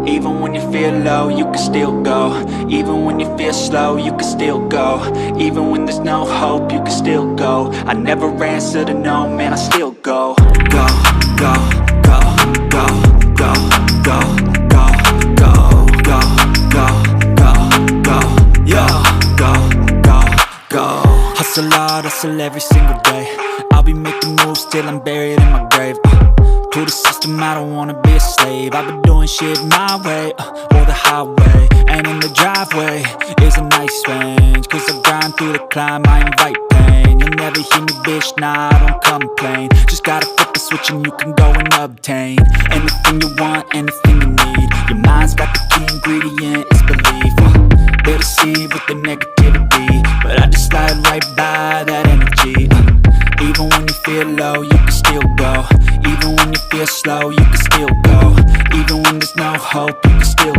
Even when you feel low, you can still go. Even when you feel slow, you can still go. Even when there's no hope, you can still go. I never answer to no, man, I still go. Go, go, go, go, go, go, go, go, go, go, go, go, yo, go, go, go. Hustle hard, hustle every single day. I'll be making moves till I'm buried in my grave. To the system, I don't wanna be a slave. I've been doing shit my way, or the highway. And in the driveway is a nice range, cause I grind through the climb, I invite pain. You'll never hear me, bitch, nah, I don't complain. Just gotta flip the switch and you can go and obtain anything you want, anything you need. Your mind's got the key ingredient, it's belief. They deceive with the negativity, but I just slide right by that energy. Even when you feel low, you can still go. Even when you feel slow, you can still go. Even when there's no hope, you can still